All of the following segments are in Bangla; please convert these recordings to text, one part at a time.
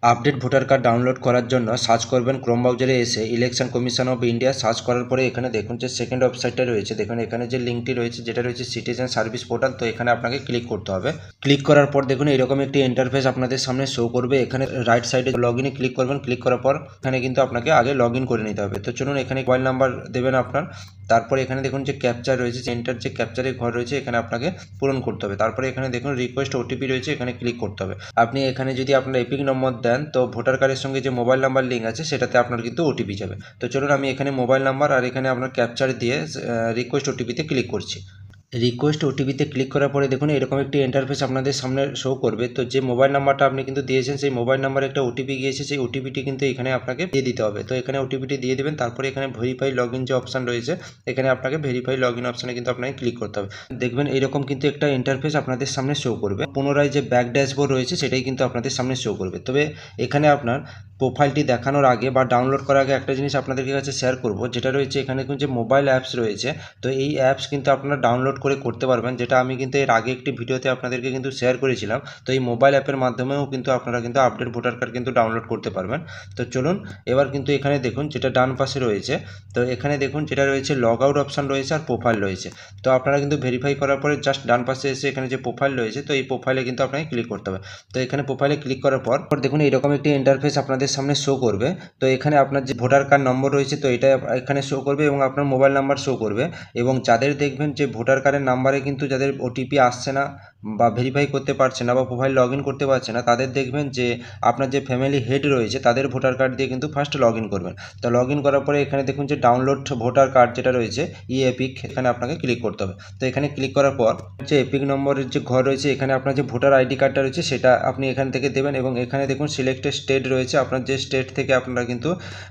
আপডেট ভোটার কার্ড ডাউনলোড করার জন্য সার্চ করবেন ক্রোম ব্রাউজারে এসে election commission of India search করার পরে এখানে দেখুন যে সেকেন্ড ওয়েবসাইটটা রয়েছে, দেখুন এখানে যে লিঙ্কটি রয়েছে যেটা রয়েছে সিটিজেন সার্ভিস পোর্টাল। তো এখানে আপনাকে ক্লিক করতে হবে। ক্লিক করার পর দেখুন এরকম একটি ইন্টারফেস আপনাদের সামনে শো করবে। এখানে রাইট সাইডে লগ ইনে ক্লিক করবেন। ক্লিক করার পর এখানে কিন্তু আপনাকে আগে লগ ইন করে নিতে হবে। তো চলুন এখানে মোবাইল নাম্বার দেবেন আপনার। তারপরে এখানে দেখুন যে ক্যাপচার রয়েছে, এন্টার যে ক্যাপচারের ঘর রয়েছে এখানে আপনাকে পূরণ করতে হবে। তারপরে এখানে দেখুন রিকোয়েস্ট ওটিপি রয়েছে, এখানে ক্লিক করতে হবে। আপনি এখানে যদি আপনার এপিক নম্বর দেন তো ভোটার কার্ডের সঙ্গে যে মোবাইল নাম্বার লিঙ্ক আছে সেটাতে আপনার কিন্তু ওটিপি যাবে। তো চলুন আমি এখানে মোবাইল নাম্বার আর এখানে আপনার ক্যাপচার দিয়ে রিকোয়েস্ট ওটিপিতে ক্লিক করছি। রিকোয়েস্ট ওটিপিতে ক্লিক করার পরে দেখুন এরকম একটি ইন্টারফেস আপনাদের সামনে শো করবে। তো যে মোবাইল নাম্বারটা আপনি কিন্তু দিয়েছেন সেই মোবাইল নাম্বারে একটা ওটিপি গিয়েছে, সেই ওটিপিটি কিন্তু এখানে আপনাকে দিয়ে দিতে হবে। তো এখানে ওটিপিটি দিয়ে দেবেন। তারপরে এখানে ভেরিফাই লগ ইন যে অপশান রয়েছে এখানে আপনাকে ভেরিফাই লগ ইন অপশানে কিন্তু আপনাকে ক্লিক করতে হবে। দেখবেন এইরকম কিন্তু একটা ইন্টারফেস আপনাদের সামনে শো করবে। পুনরায় যে ব্যাক ড্যাশবোর্ড রয়েছে সেটাই কিন্তু আপনাদের সামনে শো করবে। তবে এখানে আপনার প্রোফাইলটি দেখানোর আগে বা ডাউনলোড করার আগে একটা জিনিস আপনাদের কাছে শেয়ার করব, যেটা রয়েছে এখানে কিন্তু যে মোবাইল অ্যাপস রয়েছে তো এই অ্যাপস কিন্তু আপনারা ডাউনলোড করে করতে পারবেন, যেটা আমি কিন্তু এর আগে একটি ভিডিওতে আপনাদেরকে কিন্তু শেয়ার করেছিলাম। তো এই মোবাইল অ্যাপের মাধ্যমেও কিন্তু আপনারা কিন্তু আপডেট ভোটার কার্ড কিন্তু ডাউনলোড করতে পারবেন। তো চলুন এবার কিন্তু এখানে দেখুন যেটা ডান পাশে রয়েছে, তো এখানে দেখুন যেটা রয়েছে লগ আউট অপশান রয়েছে আর প্রোফাইল রয়েছে। তো আপনারা কিন্তু ভেরিফাই করার পরে জাস্ট ডান পাশে এসে এখানে যে প্রোফাইল রয়েছে তো এই প্রোফাইলে কিন্তু আপনাকে ক্লিক করতে হবে। তো এখানে প্রোফাইলে ক্লিক করার পর দেখুন এইরকম একটি ইন্টারফেস আপনাদের সামনে শো করবে। তো এখানে আপনার যে ভোটার কার্ড নম্বর রয়েছে তো এটা এখানে শো করবে এবং আপনার মোবাইল নাম্বার শো করবে। এবং যাদের দেখবেন যে ভোটার কার্ডের নাম্বারে কিন্তু যাদের ওটিপি আসছে না বা ভেরিফাই করতে পারছে না বা প্রোফাইল লগ ইন করতে পারছে না, তাদের দেখবেন যে আপনার যে ফ্যামিলি হেড রয়েছে তাদের ভোটার কার্ড দিয়ে কিন্তু ফার্স্ট লগ ইন করবেন। তো লগ ইন করার পরে এখানে দেখুন যে ডাউনলোড ভোটার কার্ড যেটা রয়েছে এপিক, এখানে আপনাকে ক্লিক করতে হবে। তো এখানে ক্লিক করার পর যে এপিক নম্বরের যে ঘর রয়েছে এখানে আপনার যে ভোটার আইডি কার্ডটা রয়েছে সেটা আপনি এখান থেকে দেবেন এবং এখানে দেখুন সিলেক্টেড স্টেট রয়েছে, আপনার যে স্টেট থেকে আপনারা কিন্তু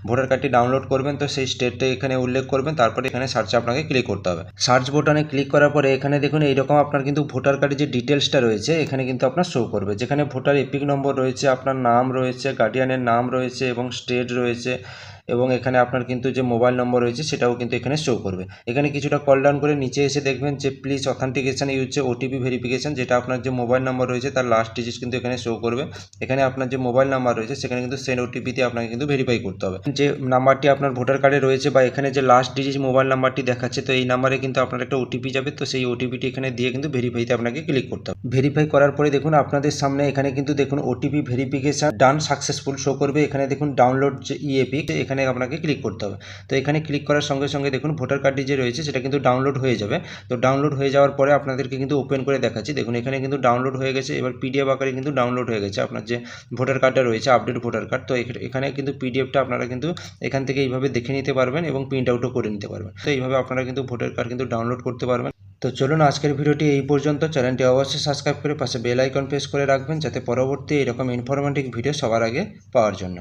ভোটার কার্ডটি ডাউনলোড করবেন তো সেই স্টেটটা এখানে উল্লেখ করবেন। তারপরে এখানে সার্চে আপনাকে ক্লিক করতে হবে। সার্চ বোটানে ক্লিক করার পরে এখানে দেখুন এইরকম আপনার কিন্তু ভোটার কার্ডের যে ডিটেলসটা রয়েছে এখানে কিন্তু আপনার শো করবে, যেখানে ভোটার এপিক নম্বর রয়েছে, আপনার নাম রয়েছে, গার্ডিয়ানের নাম রয়েছে এবং স্টেট রয়েছে এবং এখানে আপনার কিন্তু যে মোবাইল নম্বর রয়েছে সেটাও কিন্তু এখানে শো করবে। এখানে কিছুটা কল ডাউন করে নিচে এসে দেখবেন যে please authentication use OTP verification, যেটা আপনার যে মোবাইল নাম্বার রয়েছে তার লাস্ট ডিজিট কিন্তু এখানে শো করবে। এখানে আপনার যে মোবাইল নাম্বার রয়েছে সেখানে কিন্তু সেন্ড ওটিপি দিয়ে আপনাকে কিন্তু ভেরিফাই করতে হবে। যে নাম্বারটি আপনার ভোটার কার্ডে রয়েছে বা এখানে যে লাস্ট ডিজিট মোবাইল নাম্বারটি দেখাচ্ছে তো এই নাম্বারে কিন্তু আপনার একটা ওটিপি যাবে। তো সেই ওটিপিটি এখানে দিয়ে কিন্তু ভেরিফাইতে আপনাকে ক্লিক করতে হবে। ভেরিফাই করার পরে দেখুন আপনাদের সামনে এখানে কিন্তু দেখুন ওটিপি ভেরিফিকেশন ডান সাকসেসফুল শো করবে। এখানে দেখুন ডাউনলোড যে ইএপিক এখানে আপনাকে ক্লিক করতে হবে। তো এখানে ক্লিক করার সঙ্গে সঙ্গে দেখুন ভোটার কার্ডটি যে রয়েছে সেটা কিন্তু ডাউনলোড হয়ে যাবে। তো ডাউনলোড হয়ে যাওয়ার পরে আপনাদেরকে কিন্তু ওপেন করে দেখাচ্ছি। দেখুন এখানে কিন্তু ডাউনলোড হয়ে গেছে। এবার পিডিএফ আকারে কিন্তু ডাউনলোড হয়ে গেছে আপনার যে ভোটার কার্ডটা রয়েছে আপডেট ভোটার কার্ড। তো এখানে কিন্তু পিডিএফটা আপনারা কিন্তু এখান থেকে এইভাবে দেখে নিতে পারবেন এবং প্রিন্ট আউটও করে নিতে পারবেন। তো এইভাবে আপনারা কিন্তু ভোটার কার্ড কিন্তু ডাউনলোড করতে পারবেন। তো চলুন আজকের ভিডিওটি এই পর্যন্ত। চ্যানেলটি অবশ্যই সাবস্ক্রাইব করে পাশে বেল আইকন প্রেস করে রাখবেন যাতে পরবর্তী এরকম ইনফরমেটিভ ভিডিও সবার আগে পাওয়ার জন্য।